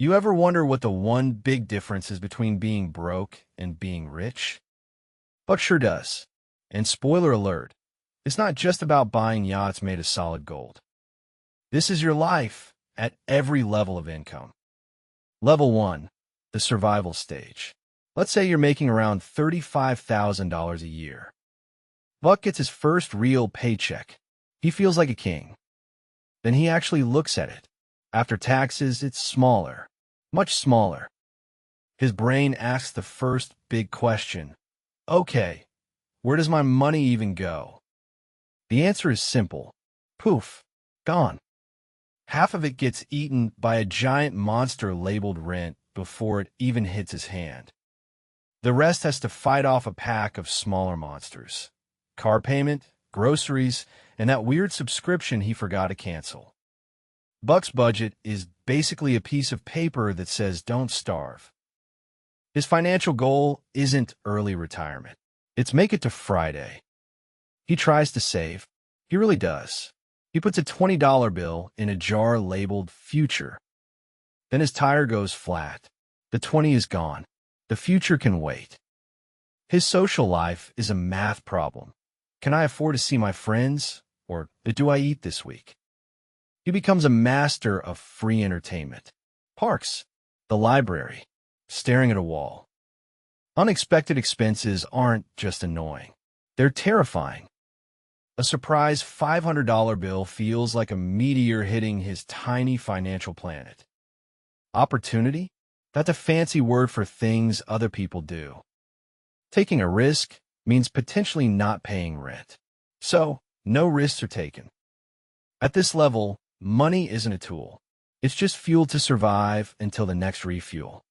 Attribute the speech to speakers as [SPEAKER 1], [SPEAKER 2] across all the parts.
[SPEAKER 1] You ever wonder what the one big difference is between being broke and being rich? Buck sure does. And spoiler alert, it's not just about buying yachts made of solid gold. This is your life at every level of income. Level 1, the survival stage. Let's say you're making around $35,000 a year. Buck gets his first real paycheck. He feels like a king. Then he actually looks at it. After taxes, it's smaller, much smaller. His brain asks the first big question. Okay, where does my money even go? The answer is simple. Poof, gone. Half of it gets eaten by a giant monster labeled rent before it even hits his hand. The rest has to fight off a pack of smaller monsters. Car payment, groceries, and that weird subscription he forgot to cancel. Buck's budget is basically a piece of paper that says don't starve. His financial goal isn't early retirement. It's make it to Friday. He tries to save. He really does. He puts a $20 bill in a jar labeled future. Then his tire goes flat. The 20 is gone. The future can wait. His social life is a math problem. Can I afford to see my friends? Or do I eat this week? He becomes a master of free entertainment. Parks, the library, staring at a wall. Unexpected expenses aren't just annoying. They're terrifying. A surprise $500 bill feels like a meteor hitting his tiny financial planet. Opportunity? That's a fancy word for things other people do. Taking a risk means potentially not paying rent. So, no risks are taken. At this level, money isn't a tool. It's just fuel to survive until the next refuel.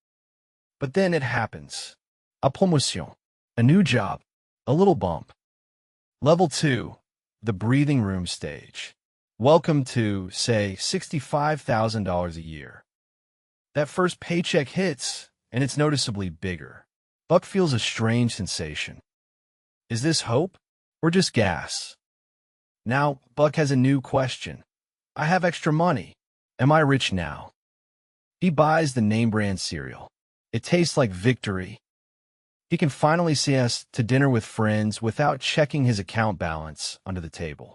[SPEAKER 1] But then it happens. A promotion, a new job, a little bump. Level 2, the breathing room stage. Welcome to, say, $65,000 a year. That first paycheck hits, and it's noticeably bigger. Buck feels a strange sensation. Is this hope or just gas? Now, Buck has a new question. I have extra money. Am I rich now? He buys the name brand cereal. It tastes like victory. He can finally see us to dinner with friends without checking his account balance under the table.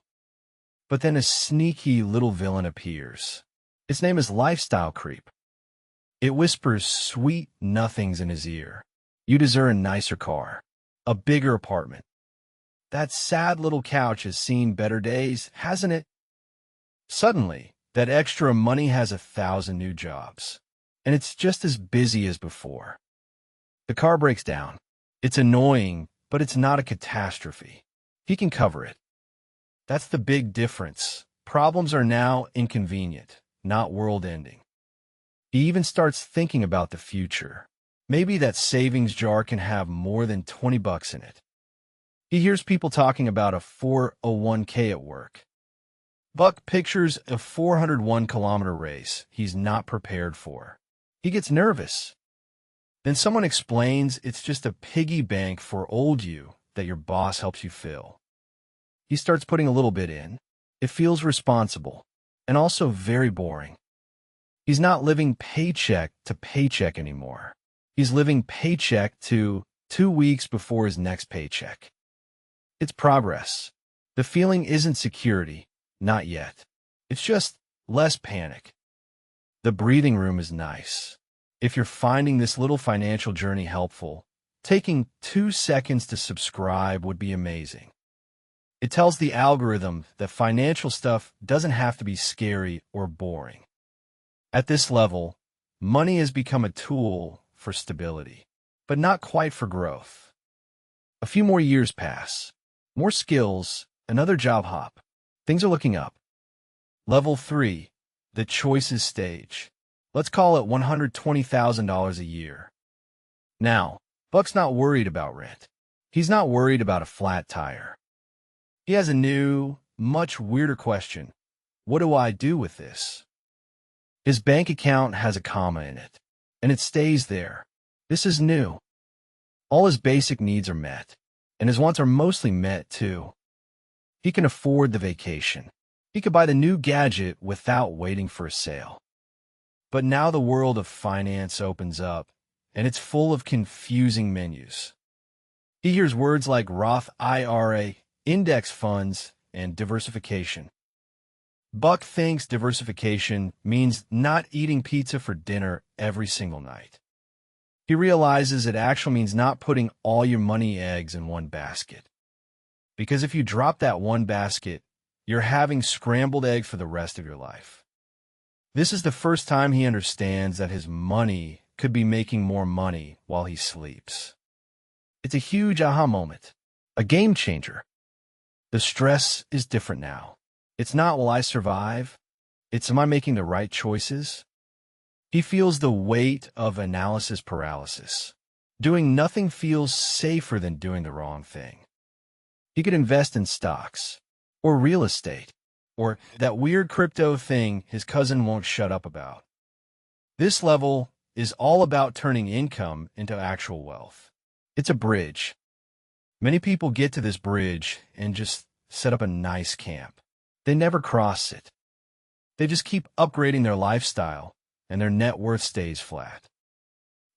[SPEAKER 1] But then a sneaky little villain appears. Its name is Lifestyle Creep. It whispers sweet nothings in his ear. You deserve a nicer car, a bigger apartment. That sad little couch has seen better days, hasn't it? Suddenly, that extra money has 1,000 new jobs, and it's just as busy as before. The car breaks down. It's annoying, but it's not a catastrophe. He can cover it. That's the big difference. Problems are now inconvenient, not world-ending. He even starts thinking about the future. Maybe that savings jar can have more than 20 bucks in it. He hears people talking about a 401k at work. Buck pictures a 401-kilometer race he's not prepared for. He gets nervous. Then someone explains it's just a piggy bank for old you that your boss helps you fill. He starts putting a little bit in. It feels responsible, and also very boring. He's not living paycheck to paycheck anymore. He's living paycheck to 2 weeks before his next paycheck. It's progress. The feeling isn't security, not yet. It's just less panic. The breathing room is nice. If you're finding this little financial journey helpful, taking 2 seconds to subscribe would be amazing. It tells the algorithm that financial stuff doesn't have to be scary or boring. At this level, money has become a tool for stability, but not quite for growth. A few more years pass. More skills, another job hop. Things are looking up. Level 3, the choices stage. Let's call it $120,000 a year. Now, Buck's not worried about rent. He's not worried about a flat tire. He has a new, much weirder question. What do I do with this? His bank account has a comma in it, and it stays there. This is new. All his basic needs are met, and his wants are mostly met, too. He can afford the vacation. He could buy the new gadget without waiting for a sale. But now the world of finance opens up, and it's full of confusing menus. He hears words like Roth IRA, index funds, and diversification. Buck thinks diversification means not eating pizza for dinner every single night. He realizes it actually means not putting all your money eggs in one basket. Because if you drop that one basket, you're having scrambled egg for the rest of your life. This is the first time he understands that his money could be making more money while he sleeps. It's a huge aha moment, a game changer. The stress is different now. It's not, will I survive? It's, am I making the right choices? He feels the weight of analysis paralysis. Doing nothing feels safer than doing the wrong thing. He could invest in stocks, or real estate, or that weird crypto thing his cousin won't shut up about. This level is all about turning income into actual wealth. It's a bridge. Many people get to this bridge and just set up a nice camp. They never cross it. They just keep upgrading their lifestyle, and their net worth stays flat.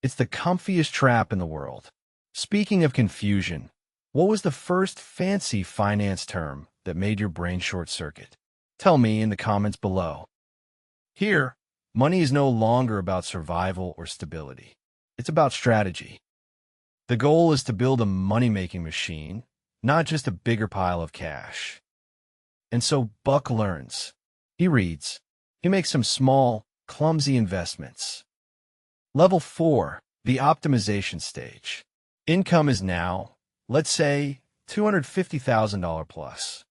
[SPEAKER 1] It's the comfiest trap in the world. Speaking of confusion, what was the first fancy finance term that made your brain short-circuit? Tell me in the comments below. Here, money is no longer about survival or stability. It's about strategy. The goal is to build a money-making machine, not just a bigger pile of cash. And so Buck learns. He reads. He makes some small, clumsy investments. Level 4, the optimization stage. Income is now, let's say, $250,000 plus.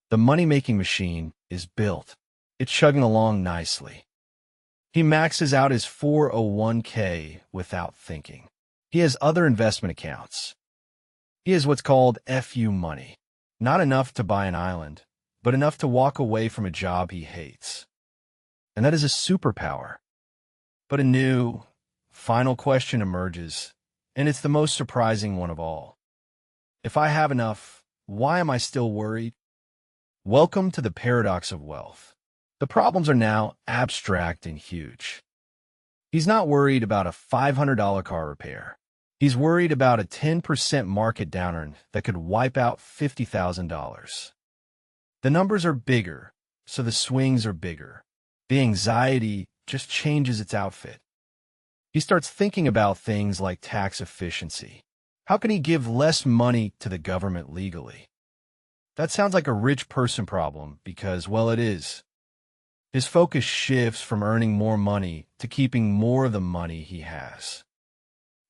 [SPEAKER 1] The money-making machine is built. It's chugging along nicely. He maxes out his 401k without thinking. He has other investment accounts. He has what's called FU money. Not enough to buy an island, but enough to walk away from a job he hates. And that is a superpower. But a new, final question emerges, and it's the most surprising one of all. If I have enough, why am I still worried? Welcome to the paradox of wealth. The problems are now abstract and huge. He's not worried about a $500 car repair. He's worried about a 10% market downturn that could wipe out $50,000. The numbers are bigger, so the swings are bigger. The anxiety just changes its outfit. He starts thinking about things like tax efficiency. How can he give less money to the government legally? That sounds like a rich person problem because, well, it is. His focus shifts from earning more money to keeping more of the money he has.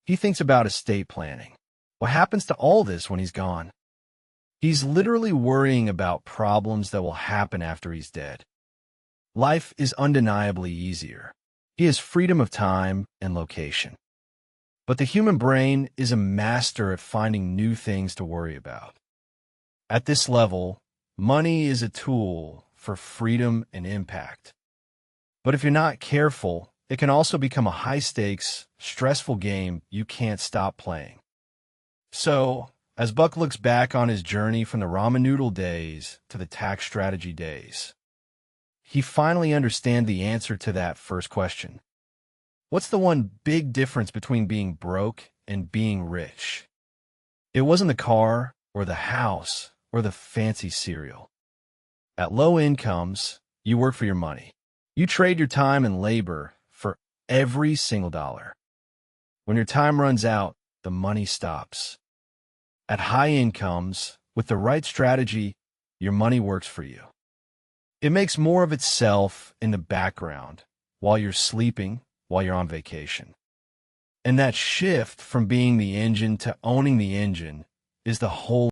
[SPEAKER 1] He thinks about estate planning. What happens to all this when he's gone? He's literally worrying about problems that will happen after he's dead. Life is undeniably easier. He has freedom of time and location. But the human brain is a master at finding new things to worry about. At this level, money is a tool for freedom and impact. But if you're not careful, it can also become a high-stakes, stressful game you can't stop playing. So, as Buck looks back on his journey from the ramen noodle days to the tax strategy days, he finally understands the answer to that first question. What's the one big difference between being broke and being rich? It wasn't the car or the house or the fancy cereal. At low incomes, you work for your money. You trade your time and labor for every single dollar. When your time runs out, the money stops. At high incomes, with the right strategy, your money works for you. It makes more of itself in the background while you're sleeping, while you're on vacation. And that shift from being the engine to owning the engine is the whole